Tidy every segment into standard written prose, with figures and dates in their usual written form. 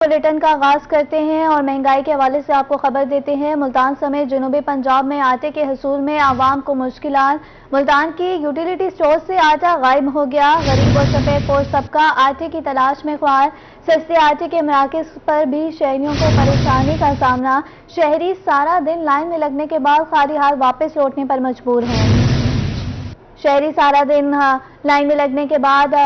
Bulletin का आगाज करते हैं और महंगाई के हवाले से आपको खबर देते हैं। मुल्तान समेत जनूबी पंजाब में आटे के हसूल में आवाम को मुश्किलात। मुल्तान की यूटिलिटी स्टोर से आटा गायब हो गया। गरीब और सफेद पोश तबका आटे की तलाश में ख्वार। सस्ते आटे के मराकज़ पर भी शहरियों को परेशानी का सामना। शहरी सारा दिन लाइन में लगने के बाद खाली हाथ वापस लौटने पर मजबूर हैं। शहरी सारा दिन लाइन में लगने के बाद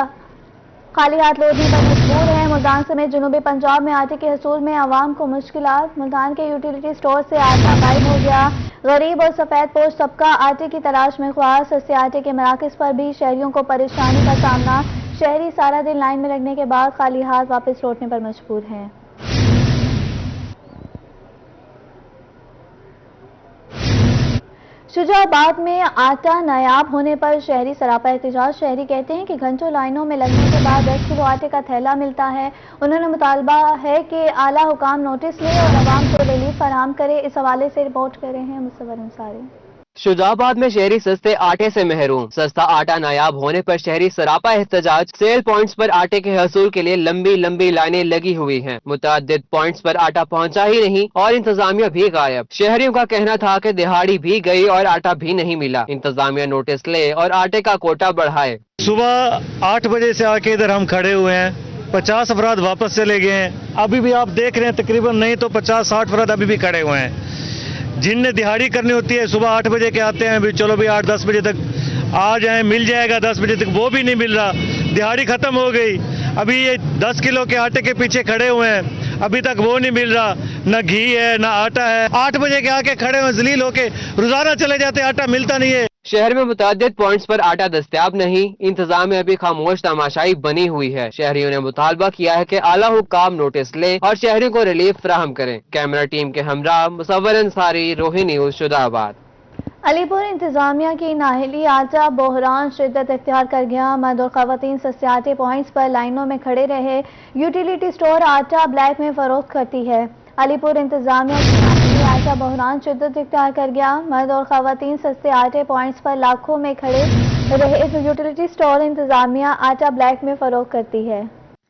खाली हाथ लौटने पर मजबूर हैं। मुल्तान समेत जनूबी पंजाब में आटे के हसूल में आवाम को मुश्किलात। मुल्तान के यूटिलिटी स्टोर से आटा गायब हो गया। गरीब और सफेद पोश तबका आटे की तलाश में ख्वार। सस्ते आटे के मराकज़ पर भी शहरियों को परेशानी का सामना। शहरी सारा दिन लाइन में लगने के बाद खाली हाथ वापस लौटने पर मजबूर हैं। शुजाबाद में आटा नायाब होने पर शहरी सरापा एहतजाज। शहरी कहते हैं कि घंटों लाइनों में लगने के बाद 10 किलो आटे का थैला मिलता है। उन्होंने मुतालबा है कि आला हुकाम नोटिस ले और अवाम को रिलीफ फराहम करे। इस हवाले से रिपोर्ट कर रहे हैं मुसव्वर अंसारी। शुजाबाद में शहरी सस्ते आटे से महरूम। सस्ता आटा नायाब होने पर शहरी सरापा एहतजाज। सेल पॉइंट्स पर आटे के हसूल के लिए लंबी लंबी लाइनें लगी हुई हैं। मुतअद्दिद पॉइंट्स पर आटा पहुंचा ही नहीं और इंतजामिया भी गायब। शहरियों का कहना था कि दिहाड़ी भी गई और आटा भी नहीं मिला। इंतजामिया नोटिस ले और आटे का कोटा बढ़ाए। सुबह 8 बजे से आके इधर हम खड़े हुए हैं। 50 अफराद वापस चले गए हैं। अभी भी आप देख रहे हैं तकरीबन नहीं तो 50-60 अफराद अभी भी खड़े हुए हैं। जिनने दिहाड़ी करनी होती है सुबह 8 बजे के आते हैं, भी चलो भी 8-10 बजे तक आ जाएं, मिल जाएगा 10 बजे तक, वो भी नहीं मिल रहा। दिहाड़ी खत्म हो गई। अभी ये 10 किलो के आटे के पीछे खड़े हुए हैं, अभी तक वो नहीं मिल रहा। न घी है न आटा है। 8 बजे के आके खड़े हुए जलील होके रोजाना चले जाते, आटा मिलता नहीं है। शहर में मुतअद्दिद पॉइंट्स पर आटा दस्तयाब नहीं। इंतजामिया भी खामोश तमाशाई बनी हुई है। शहरियों ने मुतालबा किया है कि आला हुक्काम नोटिस ले और शहरियों को रिलीफ फराहम करें। कैमरा टीम के हमरा मुसव्वर अंसारी, रोही न्यूज, शुजाबाद। अलीपुर इंतजामिया की नाहली आटा बहरान शिद्दत इख्तियार कर गया। मर्द और खवातीन सस्ते आटे पॉइंट्स पर लाइनों में खड़े रहे। यूटिलिटी स्टोर आटा ब्लैक में फरोख्त करती है। अलीपुर इंतजामिया की नाहली आटा बहरान शिद्दत इख्तियार कर गया। मर्द और खवातीन सस्ते आटे पॉइंट्स पर लाखों में खड़े रहे। यूटिलिटी स्टोर इंतजामिया आटा ब्लैक में फरोख्त करती है।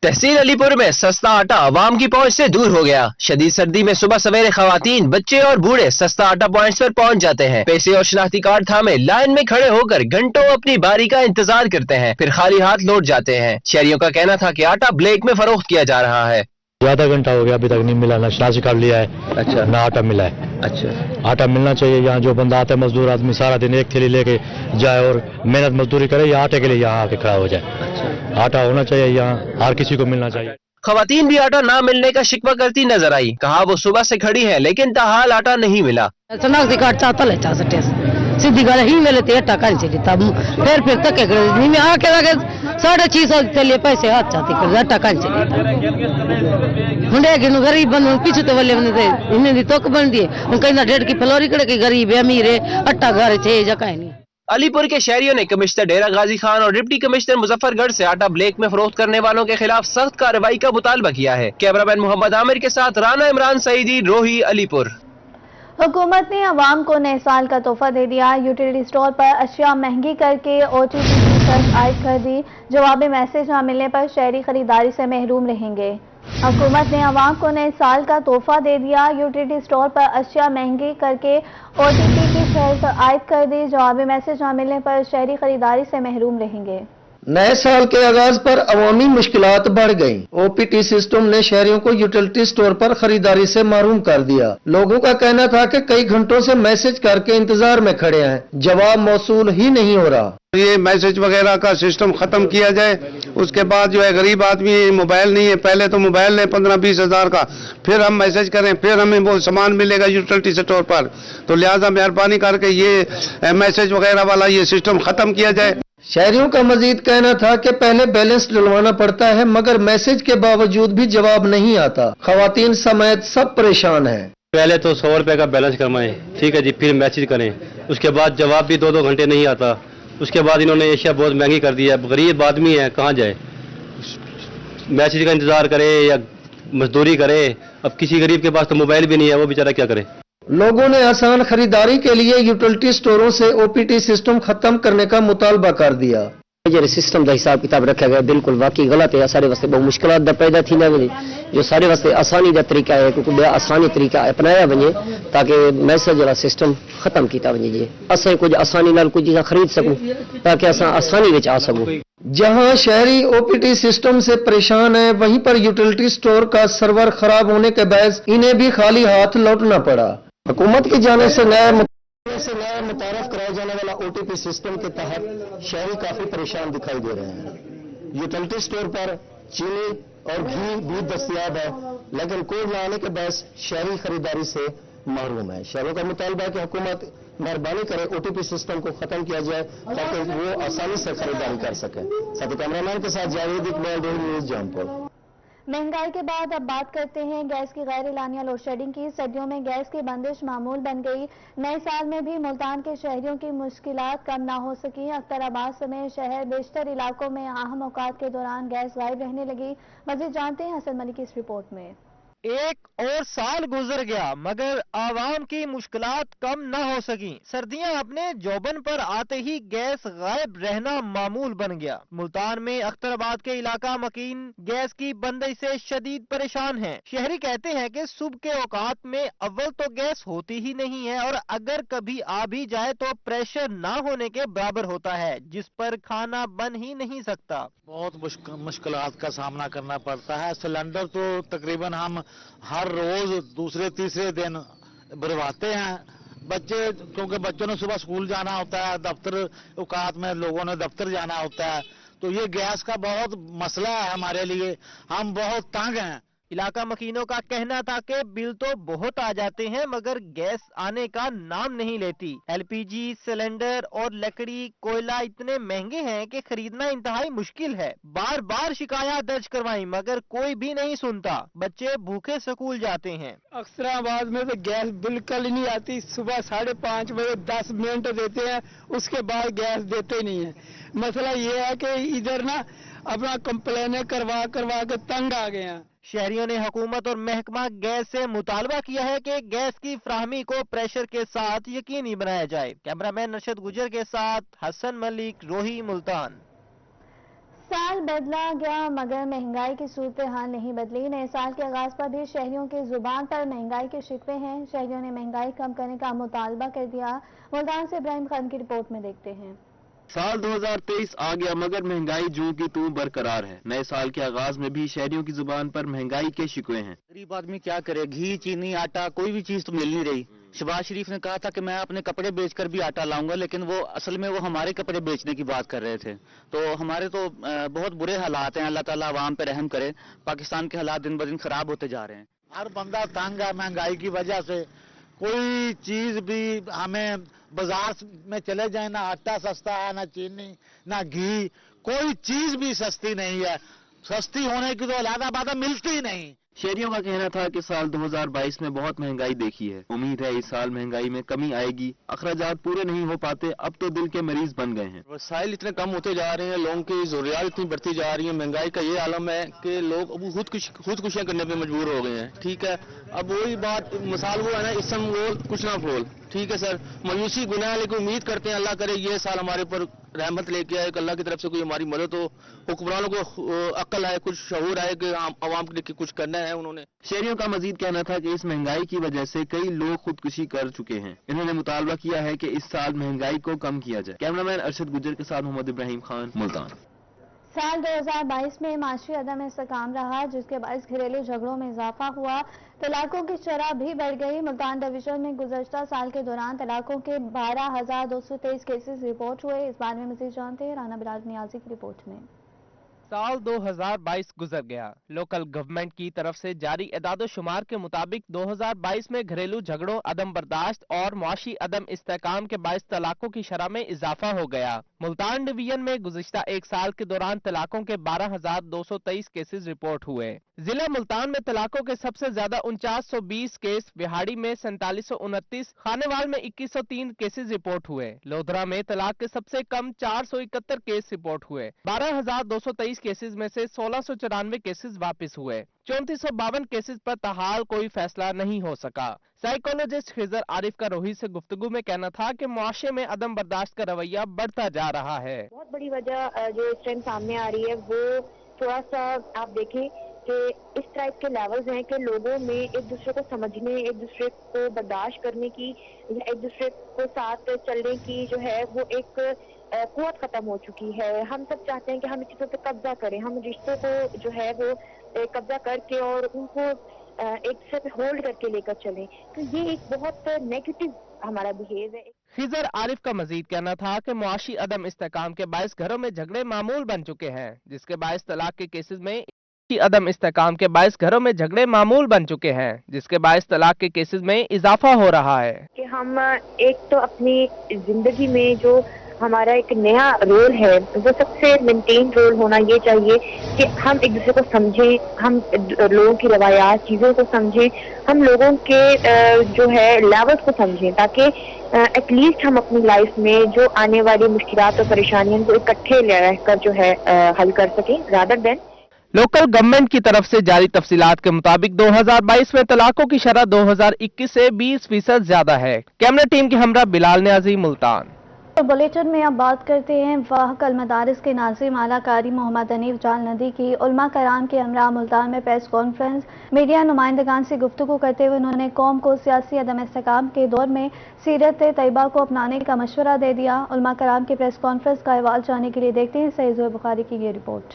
तहसील अलीपुर में सस्ता आटा आवाम की पहुंच से दूर हो गया। शदीद सर्दी में सुबह सवेरे खवातीन, बच्चे और बूढ़े सस्ता आटा पॉइंट्स पर पहुंच जाते हैं। पैसे और शनाख्ती कार्ड थामे लाइन में खड़े होकर घंटों अपनी बारी का इंतजार करते हैं, फिर खाली हाथ लौट जाते हैं। शहरियों का कहना था कि आटा ब्लैक में फरोख्त किया जा रहा है। आधा घंटा हो गया, अभी तक नहीं मिला। ना शनाख्ती कार्ड लिया है, अच्छा, ना आटा मिला है। अच्छा, आटा मिलना चाहिए। यहाँ जो बंदा आता है मजदूर आदमी सारा दिन एक थैली लेके जाए और मेहनत मजदूरी करे, या आटे के लिए यहाँ आके खड़ा हो जाए। अच्छा, आटा होना चाहिए, यहाँ हर किसी को मिलना चाहिए। खवातीन भी आटा ना मिलने का शिकवा करती नजर आई। कहा वो सुबह से खड़ी है लेकिन ताहाल आटा नहीं मिला। शनाख्ती कार्ड चाहता लेता सीधी गल ही मिले तो टका नहीं चली तब फिर तक में आके लगे 650 चलिए पैसे हाथ चाहती कर टका नहीं चली हुंडे गिन गरीब बन पीछे तो वाले इन्हें दी तोक बन दिए हम कहीं 1.5 की फ्लोरी कड़े की गरीब है अमीर है अट्टा घर थे जगह नहीं। अलीपुर के शहरियों ने कमिश्नर डेरा गाजी खान और डिप्टी कमिश्नर मुजफ्फरगढ़ से आटा ब्लैक में फरोख्त करने वालों के खिलाफ सख्त कार्रवाई का मुतालबा किया है। कैमरामैन मोहम्मद आमिर के साथ राना इमरान सईदी, रोही, अलीपुर। हुकूमत ने अवाम को नए साल का तोहफा दे दिया। यूटिलिटी स्टोर पर अशिया महंगी करके OTP की शर्त आयद कर दी। जवाबी मैसेज न मिलने पर शहरी खरीदारी से महरूम रहेंगे। हुकूमत ने अवाम को नए साल का तोहफा दे दिया। यूटिलिटी स्टोर पर अशिया महंगी करके OTP की शर्त आयद कर दी। जवाबी मैसेज न मिलने पर शहरी खरीदारी से महरूम रहेंगे। नए साल के आगाज पर अवामी मुश्किलात बढ़ गईं। OPT सिस्टम ने शहरियों को यूटिलिटी स्टोर पर खरीदारी से महरूम कर दिया। लोगों का कहना था कि कई घंटों से मैसेज करके इंतजार में खड़े हैं, जवाब मौसूल ही नहीं हो रहा। ये मैसेज वगैरह का सिस्टम खत्म किया जाए। उसके बाद जो है गरीब आदमी मोबाइल नहीं है, पहले तो मोबाइल ले 15-20 हजार का, फिर हम मैसेज करें, फिर हमें वो सामान मिलेगा यूटिलिटी स्टोर पर। तो लिहाजा मेहरबानी करके ये मैसेज वगैरह वाला ये सिस्टम खत्म किया जाए। शहरियों का मजीद कहना था कि पहले बैलेंस डलवाना पड़ता है मगर मैसेज के बावजूद भी जवाब नहीं आता। खवातीन समेत सब परेशान हैं। पहले तो 100 रुपए का बैलेंस करवाएं, ठीक है जी, फिर मैसेज करें, उसके बाद जवाब भी 2-2 घंटे नहीं आता। उसके बाद इन्होंने एशिया बहुत महंगी कर दी है। गरीब आदमी है, कहाँ जाए, मैसेज का इंतजार करे या मजदूरी करे। अब किसी गरीब के पास तो मोबाइल भी नहीं है, वो बेचारा क्या करे। लोगों ने आसान खरीदारी के लिए यूटिलिटी स्टोरों से OPT सिस्टम खत्म करने का मुतालबा कर दिया। सिस्टम का हिसाब किताब रखा गया बिल्कुल वाकई गलत है। सारे वास्ते बहुत मुश्किल पैदा थी जो सारे वास्ते आसानी का तरीका है, क्योंकि बड़ा आसानी तरीका अपनाया वजे ताकि मैसेज वाला सिस्टम खत्म किया वजे जी असें कुछ आसानी नाल कुछ चीज़ां खरीद सकूं ताकि असां आसानी विच आ सकूं। जहां शहरी ओपीटी सिस्टम से परेशान है, वहीं पर यूटिलिटी स्टोर का सर्वर खराब होने के बायस इन्हें भी खाली हाथ लौटना पड़ा। हुकूमत की जाने से नया मुतारफ कराया जाने वाला ओटीपी सिस्टम के तहत शहरी काफी परेशान दिखाई दे रहे हैं। यूटिलिटी स्टोर पर चीनी और घी भी दस्तयाब है, लेकिन कोड लाने के बायस शहरी खरीदारी से महरूम है। शहरों का मुतालबा है कि हुकूमत मेहरबानी करे ओटीपी सिस्टम को खत्म किया जाए ताकि वो आसानी से खरीदारी कर सके। साथ ही कैमरामैन के साथ जावेद इकबाल, डेली न्यूज जौनपुर। महंगाई के बाद अब बात करते हैं गैस की गैर एलानिया लोड शेडिंग की। सर्दियों में गैस की बंदिश मामूल बन गई। नए साल में भी मुल्तान के शहरियों की मुश्किलात कम ना हो सकी। अख्तराबाद समेत शहर बेशतर इलाकों में अहम औकात के दौरान गैस गायब रहने लगी। मजीद जानते हैं हसन मलिक की इस रिपोर्ट में। एक और साल गुजर गया मगर आवाम की मुश्किलात कम न हो सकी। सर्दियां अपने जोबन पर आते ही गैस गायब रहना मामूल बन गया। मुल्तान में अख्तराबाद के इलाका मकीन गैस की बंदिश से शदीद परेशान हैं। शहरी कहते हैं कि सुबह के औकात में अव्वल तो गैस होती ही नहीं है और अगर कभी आ भी जाए तो प्रेशर ना होने के बराबर होता है, जिस पर खाना बन ही नहीं सकता। बहुत मुश्किलात का सामना करना पड़ता है। सिलेंडर तो तकरीबन हम हर रोज दूसरे तीसरे दिन भरवाते हैं। बच्चे, क्योंकि बच्चों ने सुबह स्कूल जाना होता है, दफ्तर औकात में लोगों ने दफ्तर जाना होता है, तो ये गैस का बहुत मसला है हमारे लिए। हम बहुत तंग हैं। इलाका मकीनों का कहना था कि बिल तो बहुत आ जाते हैं मगर गैस आने का नाम नहीं लेती। एलपीजी सिलेंडर और लकड़ी कोयला इतने महंगे हैं कि खरीदना इंतहाई मुश्किल है। बार बार शिकायत दर्ज करवाई मगर कोई भी नहीं सुनता। बच्चे भूखे स्कूल जाते हैं। अख्तराबाद में तो गैस बिल्कुल नहीं आती। सुबह 5:30 बजे 10 मिनट देते हैं, उसके बाद गैस देते ही नहीं है। मसला ये है कि इधर ना अपना कंप्लेन करवा के तंग आ गए हैं। शहरियों ने हुकूमत और महकमा गैस से मुतालबा किया है कि गैस की फ्राहमी को प्रेशर के साथ यकीनी बनाया जाए। कैमरामैन नरशद गुजर के साथ हसन मलिक, रोही, मुल्तान। साल बदला गया मगर महंगाई की सूरत हाल नहीं बदली। नए साल के आगाज पर भी शहरियों की जुबान पर महंगाई के शिकवे हैं। शहरियों ने महंगाई कम करने का मुतालबा कर दिया। मुल्तान से इब्राहिम खान की रिपोर्ट में देखते हैं। साल 2023 आ गया मगर महंगाई जूं की तूं बरकरार है। नए साल के आगाज में भी शहरियों की जुबान पर महंगाई के शिकवे हैं। गरीब आदमी क्या करे, घी, चीनी, आटा, कोई भी चीज तो मिल नहीं रही। शहबाज शरीफ ने कहा था कि मैं अपने कपड़े बेचकर भी आटा लाऊंगा, लेकिन वो असल में वो हमारे कपड़े बेचने की बात कर रहे थे। तो हमारे तो बहुत बुरे हालात हैं। अल्लाह ताला आवाम पे रहम करे। पाकिस्तान के हालात दिन ब दिन खराब होते जा रहे हैं। हर बंदा तंग है महंगाई की वजह से। कोई चीज भी हमें बाजार में चले जाए, ना आटा सस्ता है, ना चीनी, ना घी, कोई चीज भी सस्ती नहीं है। सस्ती होने की तो अलग बात मिलती ही नहीं। शहरियों का कहना था कि साल 2022 में बहुत महंगाई देखी है। उम्मीद है इस साल महंगाई में कमी आएगी। अखराजात पूरे नहीं हो पाते, अब तो दिल के मरीज बन गए हैं। वसाइल इतने कम होते जा रहे हैं, लोगों की जरूरियात इतनी बढ़ती जा रही है। महंगाई का ये आलम है कि लोग अब खुदकुशियां करने पे मजबूर हो गए हैं। ठीक है, अब वही बात मिसाल वो है ना, इसम बोल कुछ ना बोल। ठीक है सर, मायूसी गुनाह, लेकिन उम्मीद करते हैं अल्लाह करे ये साल हमारे ऊपर रहमत लेके आए, अल्लाह की तरफ से कोई हमारी मदद हो, हुक्मरानों को अक्ल आए, कुछ शऊर आए कि आवाम के लिए कुछ करना है उन्होंने। शहरियों का मजीद कहना था कि इस महंगाई की वजह से कई लोग खुदकुशी कर चुके हैं। इन्होंने मुतालबा किया है कि इस साल महंगाई को कम किया जाए। कैमरामैन अरशद गुजर के साथ मोहम्मद इब्राहिम खान, मुल्तान। साल 2022 में माशी अदम इस्तेकाम रहा, जिसके बायस घरेलू झगड़ों में इजाफा हुआ। तलाकों की शरह भी बढ़ गई। मुल्तान डिवीजन में गुज़श्ता साल के दौरान तलाकों के 12,223 केसेस रिपोर्ट हुए। इस बारे में मज़ीद जानते हैं राना बिलाल नियाजी की रिपोर्ट में। साल 2022 गुजर गया। लोकल गवर्नमेंट की तरफ से जारी एदाद शुमार के मुताबिक 2022 में घरेलू झगड़ों, अदम बर्दाश्त और मुआशी अदम इस्तेकाम के बायस तलाकों की शरह में इजाफा हो गया। मुल्तान डिवीजन में गुज़िश्ता एक साल के दौरान तलाकों के 12,223 केसेस रिपोर्ट हुए। जिला मुल्तान में तलाकों के सबसे ज्यादा 4920 केस, बिहाड़ी में 4729, खानेवाल में 2103 केसेस रिपोर्ट हुए। लोधरा में तलाक के सबसे कम 471 केस रिपोर्ट हुए। 12,223 केसेस में से 1694 केसेस वापस हुए। 3452 केसेस पर तहाल कोई फैसला नहीं हो सका। साइकोलॉजिस्ट खिजर आरिफ का रोही से गुफ्तगू में कहना था कि मुआशरे में अदम बर्दाश्त का रवैया बढ़ता जा रहा है। बहुत बड़ी वजह जो इस टाइम सामने आ रही है वो थोड़ा सा आप देखें کہ اس ٹائپ کے لیولز ہیں کہ لوگوں میں ایک دوسرے کو سمجھنے، ایک دوسرے کو برداشت کرنے کی یا ایک دوسرے کو ساتھ چلنے کی جو ہے وہ ایک قوت ختم ہو چکی ہے. ہم سب چاہتے ہیں کہ ہم اس چیزوں پہ قبضہ کریں، ہم رشتوں کو جو ہے وہ قبضہ کر کے اور ان کو ایک دوسرے پہ ہولڈ کر کے لے کر چلیں. تو یہ ایک بہت نیگیٹو ہمارا بہیو ہے. خضر عارف کا مزید کہنا تھا کہ معاشی عدم استحکام کے باعث گھروں میں جھگڑے معمول بن چکے ہیں، جس کے باعث طلاق کے کیسز میں عدم استحکام کے باعث گھروں میں جھگڑے معمول بن چکے ہیں، جس کے باعث طلاق کے کیسز میں اضافہ ہو رہا ہے. کہ ہم ایک تو اپنی زندگی میں جو ہمارا ایک نیا رول ہے وہ سب سے مینٹین رول ہونا یہ چاہیے کہ ہم ایک دوسرے کو سمجھیں، ہم لوگوں کی روایات، چیزوں کو سمجھیں، ہم لوگوں کے جو ہے لیولز کو سمجھیں، تاکہ ایٹ لیسٹ ہم اپنی لائف میں جو آنے والی مشکلات اور پریشانیاں کو اکٹھے رہ کر جو ہے حل کر سکیں رادر دین. لوکل گورنمنٹ کی طرف سے جاری تفصیلات کے مطابق 2022 میں طلاقوں کی شرح 2021 سے 20% زیادہ ہے. کیمرہ ٹیم کے ہمراہ بلال نیازی، ملتان. بلیٹن میں اب بات کرتے ہیں واحق المدارس کے ناظم اعلیٰ قاری محمد حنیف جال ندی کی. علماء کرام کے ہمراہ ملتان میں پریس کانفرنس میڈیا نمائندگان سے گفتگو کرتے ہوئے انہوں نے قوم کو سیاسی عدم استحکام کے دور میں سیرت طیبہ کو اپنانے کا مشورہ دے دیا. علماء کرام کی پریس کانفرنس کا احوال جاننے کے لیے دیکھتے ہیں سید زہیر بخاری کی یہ رپورٹ.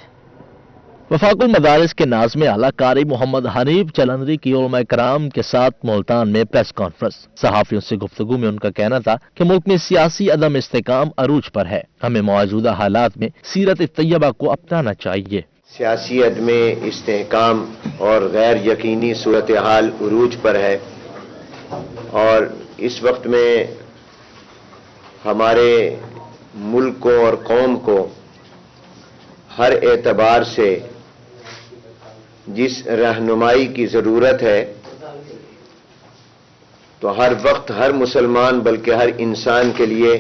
وفاق المدارس کے ناظم اعلیٰ قاری محمد حنیف جلندری کی علماء کرام کے ساتھ ملتان میں پریس کانفرنس. صحافیوں سے گفتگو میں ان کا کہنا تھا کہ ملک میں سیاسی عدم استحکام عروج پر ہے، ہمیں موجودہ حالات میں سیرت طیبہ کو اپنانا چاہیے. سیاسی عدم استحکام اور غیر یقینی صورتحال عروج پر ہے، اور اس وقت میں ہمارے ملک کو اور قوم کو ہر اعتبار سے جس رہنمائی کی ضرورت ہے، تو ہر وقت ہر مسلمان بلکہ ہر انسان کے لیے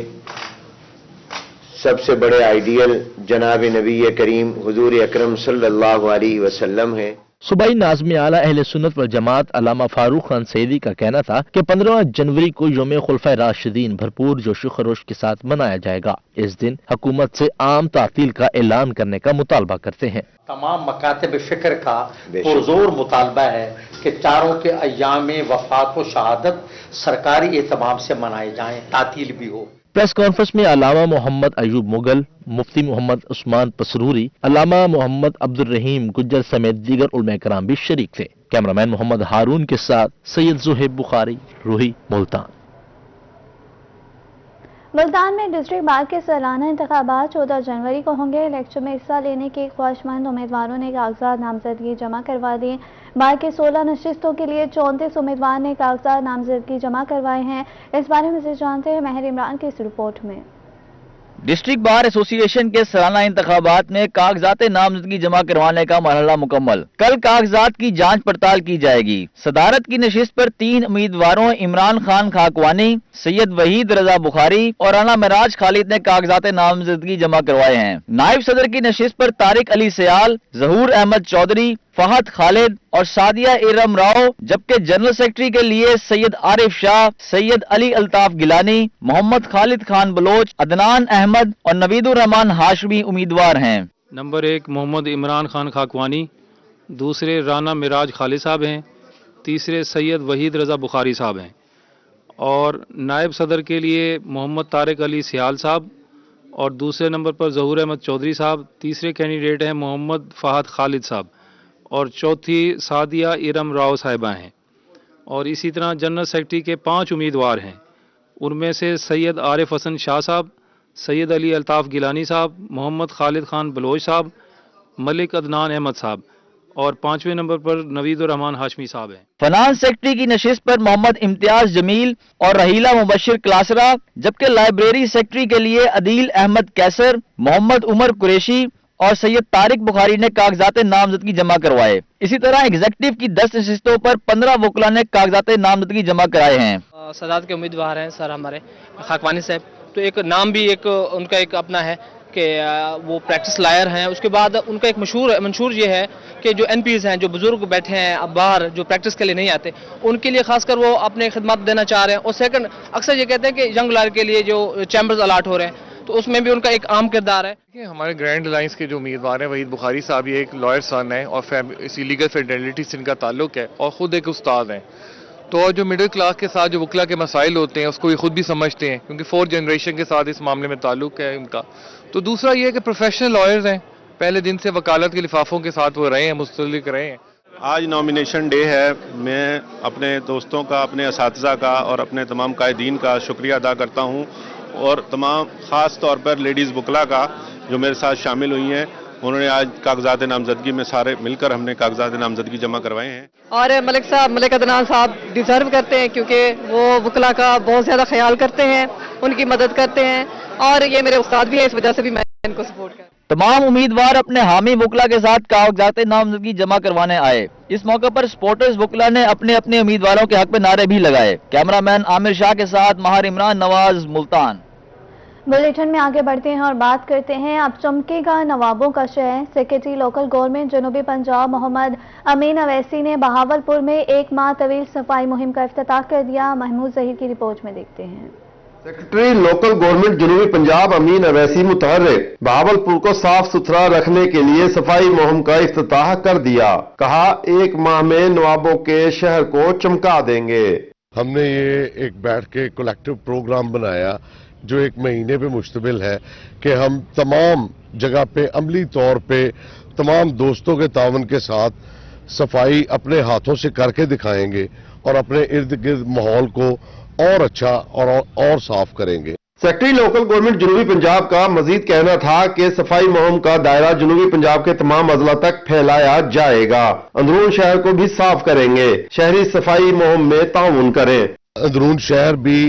سب سے بڑے آئیڈیل جناب نبی کریم حضور اکرم صلی اللہ علیہ وسلم ہیں. صوبائی ناظم اعلیٰ اہل سنت و جماعت علامہ فاروق خان سیدی کا کہنا تھا کہ 15 جنوری کو یوم خلفائے راشدین بھرپور جوش و خروش کے ساتھ منایا جائے گا. اس دن حکومت سے عام تعطیل کا اعلان کرنے کا مطالبہ کرتے ہیں. تمام مکاتب فکر کا پرزور مطالبہ ہے کہ چاروں کے ایام وفات و شہادت سرکاری اہتمام سے منائے جائیں، تعطیل بھی ہو. پریس کانفرنس میں علامہ محمد ایوب مغل، مفتی محمد عثمان پسروری، علامہ محمد عبد الرحیم گجر سمیت دیگر علماء کرام بھی شریک تھے. کیمرامین محمد ہارون کے ساتھ سید زہیر بخاری، روہی، ملتان. ملتان میں ڈسٹرکٹ بار کے سالانہ انتخابات 14 جنوری کو ہوں گے. الیکشن میں حصہ لینے کے خواہشمند امیدواروں نے کاغذات نامزدگی جمع کروا دیے. بار کے 16 نشستوں کے لیے 34 امیدوار نے کاغذات نامزدگی جمع کروائے ہیں. اس بارے میں سے جانتے ہیں مہر عمران کی اس رپورٹ میں. ڈسٹرکٹ بار ایسوسی ایشن کے سالانہ انتخابات میں کاغذات نامزدگی جمع کروانے کا مرحلہ مکمل. کل کاغذات کی جانچ پڑتال کی جائے گی. صدارت کی نشست پر 3 امیدواروں عمران خان خاکوانی، سید وحید رضا بخاری اور رانا معراج خالد نے کاغذات نامزدگی جمع کروائے ہیں. نائب صدر کی نشست پر طارق علی سیال، ظہور احمد چودھری، فہد خالد اور سعدیہ ارم راؤ، جبکہ جنرل سیکرٹری کے لیے سید عارف شاہ، سید علی الطاف گیلانی، محمد خالد خان بلوچ، عدنان احمد اور نوید الرحمان ہاشمی امیدوار ہیں. نمبر 1 محمد عمران خان خاکوانی، دوسرے رانا معراج خالد صاحب ہیں، تیسرے سید وحید رضا بخاری صاحب ہیں، اور نائب صدر کے لیے محمد طارق علی سیال صاحب، اور دوسرے نمبر پر ظہور احمد چودھری صاحب. تیسرے کینڈیڈیٹ ہیں محمد فہد خالد صاحب، اور چوتھی سعدیہ ارم راؤ صاحبہ ہیں. اور اسی طرح جنرل سیکرٹری کے 5 امیدوار ہیں. ان میں سے سید عارف حسن شاہ صاحب، سید علی الطاف گیلانی صاحب، محمد خالد خان بلوچ صاحب، ملک عدنان احمد صاحب، اور 5ویں نمبر پر نوید الرحمان ہاشمی صاحب ہیں. فنانس سیکرٹری کی نشست پر محمد امتیاز جمیل اور رحیلہ مبشر کلاسرا، جبکہ لائبریری سیکرٹری کے لیے عدیل احمد کیسر، محمد عمر قریشی اور سید طارق بخاری نے کاغذات نامزدگی جمع کروائے. اسی طرح ایگزیکٹو کی 10 نشستوں پر 15 وکلاء نے کاغذات نامزدگی جمع کرائے ہیں. صدارت کے امیدوار ہیں سر ہمارے خاکوانی صاحب، تو ایک نام بھی ایک ان کا ایک اپنا ہے کہ وہ پریکٹس لائر ہیں. اس کے بعد ان کا ایک منشور یہ ہے کہ جو این پیز ہیں، جو بزرگ بیٹھے ہیں اب باہر، جو پریکٹس کے لیے نہیں آتے، ان کے لیے خاص کر وہ اپنے خدمات دینا چاہ رہے ہیں. اور سیکنڈ اکثر یہ کہتے ہیں کہ ینگ لائر کے لیے جو چیمبرز الاٹ ہو رہے ہیں، तो उसमें भी उनका एक अहम किरदार है। देखिए, हमारे ग्रैंड अलायंस के जो उम्मीदवार हैं, वहीद बुखारी साहब, ये एक लॉयर सन है और इसी लीगल फेडरलिटी से इनका ताल्लुक है और ख़ुद एक उस्ताद हैं। तो जो मिडिल क्लास के साथ जो वकला के मसाइल होते हैं उसको ये खुद भी समझते हैं, क्योंकि 4th जनरेशन के साथ इस मामले में ताल्लुक है उनका। तो दूसरा ये है कि प्रोफेशनल लॉयर्स हैं, पहले दिन से वकालत के लिफाफों के साथ वो रहे हैं, मुस्तलिक रहे हैं। आज नॉमिनेशन डे है। मैं अपने दोस्तों का, अपने असातिज़ा का और अपने तमाम कायदीन का शुक्रिया अदा करता हूँ, और तमाम ख़ास तौर पर लेडीज़ वकला का जो मेरे साथ शामिल हुई हैं। उन्होंने आज कागजात नामजदगी में सारे मिलकर हमने कागजात नामजदगी जमा करवाए हैं। और मलिक अदनान साहब डिजर्व करते हैं, क्योंकि वो वकला का बहुत ज़्यादा ख्याल करते हैं, उनकी मदद करते हैं, और ये मेरे उस्ताद भी हैं, इस वजह से भी मैं इनको सपोर्ट करती हूं। तमाम उम्मीदवार अपने हामी वकला के साथ कागजात नामजदगी जमा करवाने आए। इस मौके पर सपोर्टर्स वकला ने अपने अपने उम्मीदवारों के हक में नारे भी लगाए। कैमरामैन आमिर शाह के साथ महार इमरान नवाज, मुल्तान। बुलेटिन में आगे बढ़ते हैं और बात करते हैं अब चमकेगा नवाबों का शहर। सेक्रेटरी लोकल गवर्नमेंट जनूबी पंजाब मोहम्मद अमीन अवैसी ने बहावलपुर में एक माह तवील सफाई मुहिम का इफ्तिताह कर दिया। महमूद जहीर की रिपोर्ट में देखते हैं। सेक्रेटरी लोकल गवर्नमेंट जनूबी पंजाब अमीन अवैसी मुतहर्रिक बहावलपुर को साफ सुथरा रखने के लिए सफाई मुहिम का इफ्तिताह कर दिया। कहा, एक माह में नवाबों के शहर को चमका देंगे। हमने ये एक बैठ के कलेक्टिव प्रोग्राम बनाया जो एक महीने पे मुश्तमिल है कि हम तमाम जगह पे अमली तौर पे तमाम दोस्तों के तावन के साथ सफाई अपने हाथों से करके दिखाएंगे और अपने इर्द गिर्द माहौल को और अच्छा और साफ करेंगे। सेक्रेटरी लोकल गवर्नमेंट जनूबी पंजाब का मजीद कहना था कि सफाई मुहिम का दायरा जनूबी पंजाब के तमाम अजला तक फैलाया जाएगा। अंदरून शहर को भी साफ करेंगे। शहरी सफाई मुहिम में ताउन करें। अंदरून शहर भी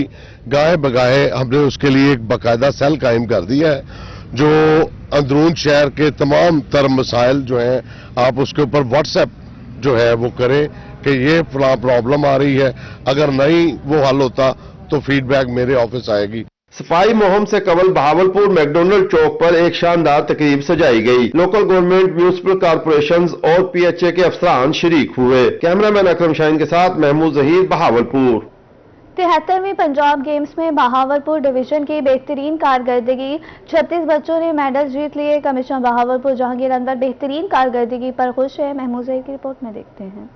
गाहे बगाहे हमने उसके लिए एक बाकायदा सेल कायम कर दिया है, जो अंदरून शहर के तमाम तर मसाइल जो हैं आप उसके ऊपर व्हाट्सएप जो है वो करें कि ये फला प्रॉब्लम आ रही है, अगर नहीं वो हल होता तो फीडबैक मेरे ऑफिस आएगी। सफाई मुहिम से कबल बहावलपुर मैकडोनल्ड चौक पर एक शानदार तकरीब सजाई गई। लोकल गवर्नमेंट, म्यूनिसिपल कॉर्पोरेशंस और PHA के अफसरान शरीक हुए। कैमरामैन अकरम शाहीन के साथ महमूद जहीर, बहावलपुर। 73वीं पंजाब गेम्स में बहावलपुर डिवीजन की बेहतरीन कारकर्दगी। 36 बच्चों ने मेडल जीत लिए। कमिश्नर बहावलपुर जहांगीर अनवर बेहतरीन कारकर्दगी पर खुश है। महमूद जहीर की रिपोर्ट में देखते हैं।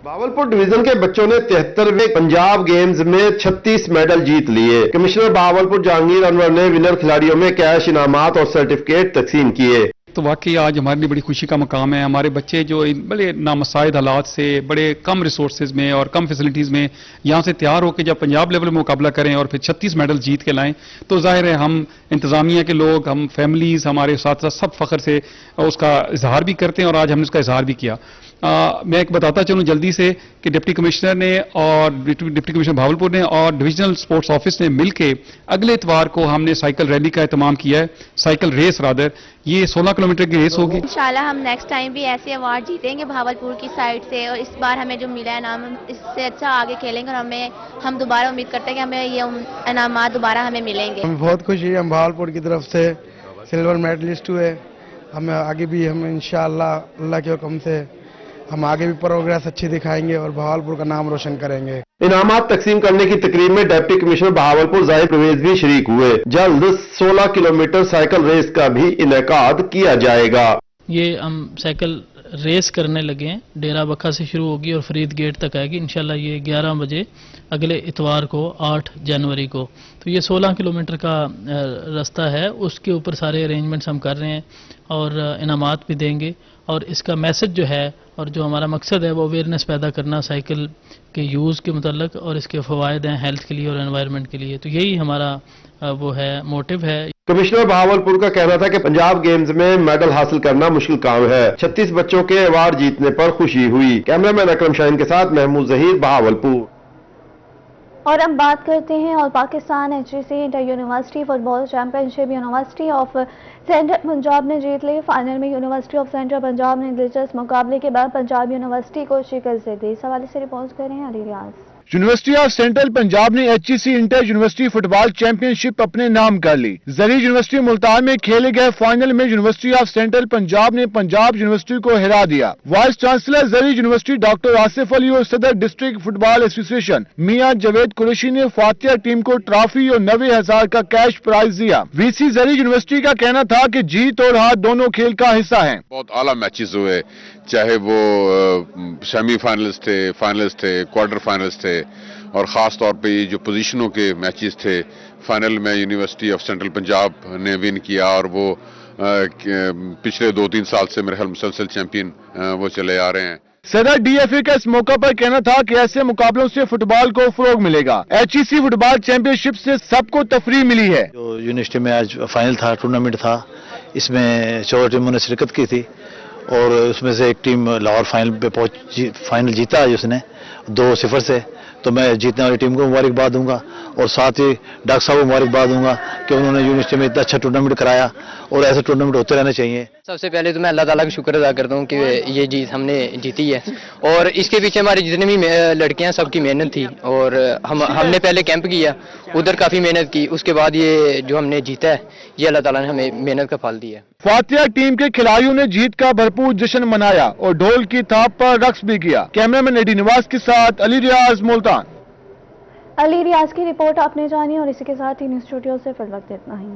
बहावलपुर डिवीजन के बच्चों ने 73वें पंजाब गेम्स में 36 मेडल जीत लिए। कमिश्नर बहावलपुर जहांगीर अनवर ने विनर खिलाड़ियों में कैश इनामात और सर्टिफिकेट तकसीम किए। तो वाकई आज हमारे लिए बड़ी खुशी का मकाम है। हमारे बच्चे जो इन बड़े नामसाइद हालात से, बड़े कम रिसोर्सेज में और कम फैसिलिटीज़ में यहाँ से तैयार होकर जब पंजाब लेवल में मुकाबला करें और फिर 36 मेडल जीत के लाएं, तो जाहिर है हम इंतज़ामिया के लोग, हम फैमिलीज़, हमारे साथ साथ सब फ़ख्र से उसका इजहार भी करते हैं और आज हमने उसका इजहार भी किया। मैं एक बताता चलूँ जल्दी से कि डिप्टी कमिश्नर ने और डिप्टी कमिश्नर बहावलपुर ने और डिविजनल स्पोर्ट्स ऑफिस ने मिलकर अगले इतवार को हमने साइकिल रैली का एहतमाम किया है, साइकिल रेस रादर। ये 16 किलोमीटर की रेस होगी। इंशाल्लाह हम नेक्स्ट टाइम भी ऐसे अवार्ड जीतेंगे बहावलपुर की साइड से, और इस बार हमें जो मिला है नाम, इससे अच्छा आगे खेलेंगे और हम दोबारा उम्मीद करते हैं कि हमें ये इनामात दोबारा हमें मिलेंगे। हम बहुत खुशी है, हम बहावलपुर की तरफ से सिल्वर मेडलिस्ट हुए। हमें आगे भी हम इंशाल्लाह अल्लाह के हुक्म से हम आगे भी प्रोग्रेस अच्छी दिखाएंगे और बहावलपुर का नाम रोशन करेंगे। इनामात तकसीम करने की तकरीब में डिप्टी कमिश्नर बहावलपुर जाहिर परवेज भी शरीक हुए। जल्द 16 किलोमीटर साइकिल रेस का भी इनेकाद किया जाएगा। ये हम साइकिल रेस करने लगे हैं, डेरा बक्का से शुरू होगी और फरीद गेट तक आएगी इंशाल्लाह। ये 11 बजे अगले इतवार को 8 जनवरी को। तो ये 16 किलोमीटर का रास्ता है, उसके ऊपर सारे अरेंजमेंट्स हम कर रहे हैं और इनामात भी देंगे। और इसका मैसेज जो है और जो हमारा मकसद है वो अवेयरनेस पैदा करना साइकिल के यूज़ के मुतल्लिक, और इसके फ़वाइद हैं हेल्थ के लिए और एनवायरनमेंट के लिए। तो यही हमारा वो है, मोटिव है। कमिश्नर बहावलपुर का कहना था कि पंजाब गेम्स में मेडल हासिल करना मुश्किल काम है। 36 बच्चों के अवार्ड जीतने पर खुशी हुई। कैमरामैन अकरम शाहीन के साथ महमूद जहीर, बहावलपुर। और अब बात करते हैं और Pakistan HEC inter university football championship university of central Punjab ने जीत ली। फाइनल में यूनिवर्सिटी ऑफ सेंट्रल पंजाब ने दिलचस्प मुकाबले के बाद पंजाब यूनिवर्सिटी को शिकस्त दे दी। इस हवाले से रिपोर्ट कर रहे हैं अली रियाज। यूनिवर्सिटी ऑफ सेंट्रल पंजाब ने HEC inter university football championship अपने नाम कर ली। जरी यूनिवर्सिटी मुल्तान में खेले गए फाइनल में यूनिवर्सिटी ऑफ सेंट्रल पंजाब ने पंजाब यूनिवर्सिटी को हरा दिया। वाइस चांसलर जरी यूनिवर्सिटी डॉक्टर आसिफ अली और सदर डिस्ट्रिक्ट फुटबॉल एसोसिएशन मियां जावेद कुरैशी ने फातिहा टीम को ट्रॉफी और 90,000 का कैश प्राइज दिया। VC जरी यूनिवर्सिटी का कहना था कि जीत और हार दोनों खेल का हिस्सा है। बहुत आला मैचेस हुए, चाहे वो सेमी फाइनलिस्ट थे, फाइनलिस्ट थे, क्वार्टर फाइनलिस्ट थे, और ख़ास तौर पे ये जो पोजीशनों के मैचेस थे, फाइनल में यूनिवर्सिटी ऑफ सेंट्रल पंजाब ने विन किया और वो पिछले 2-3 साल से मेरे ख्याल मुसलसल चैंपियन वो चले आ रहे हैं। सदर DFA का इस मौका पर कहना था कि ऐसे मुकाबलों से फुटबॉल को फरोग मिलेगा। HEC फुटबॉल चैंपियनशिप से सबको तफरीह मिली है। जो यूनिवर्सिटी में आज फाइनल था, टूर्नामेंट था, इसमें 14 टीमों ने शिरकत की थी और उसमें से एक टीम लाहौर फाइनल पे फाइनल जीता है उसने 2-0 से। तो मैं जीतने वाली टीम को मुबारकबाद दूंगा और साथ ही डॉक्टर साहब को मुबारकबाद दूंगा कि उन्होंने यूनिवर्सिटी में इतना अच्छा टूर्नामेंट कराया और ऐसे टूर्नामेंट होते रहने चाहिए। सबसे पहले तो मैं अल्लाह ताला का शुक्र अदा करता हूँ कि ये जीत हमने जीती है और इसके पीछे हमारी जितने भी लड़कियां सबकी मेहनत थी और हमने पहले कैंप किया, उधर काफ़ी मेहनत की, उसके बाद ये जो हमने जीता है ये अल्लाह ताला ने हमें मेहनत का फल दिया। फातिहा टीम के खिलाड़ियों ने जीत का भरपूर जश्न मनाया और ढोल की थाप पर रक्स भी किया। कैमरामैन एडी नवाज के साथ अली रियाज, मुल्तान। अली रियाज की रिपोर्ट आपने जानी और इसी के साथ ही न्यूज़ स्टूडियो से फिर वक्त इतना ही।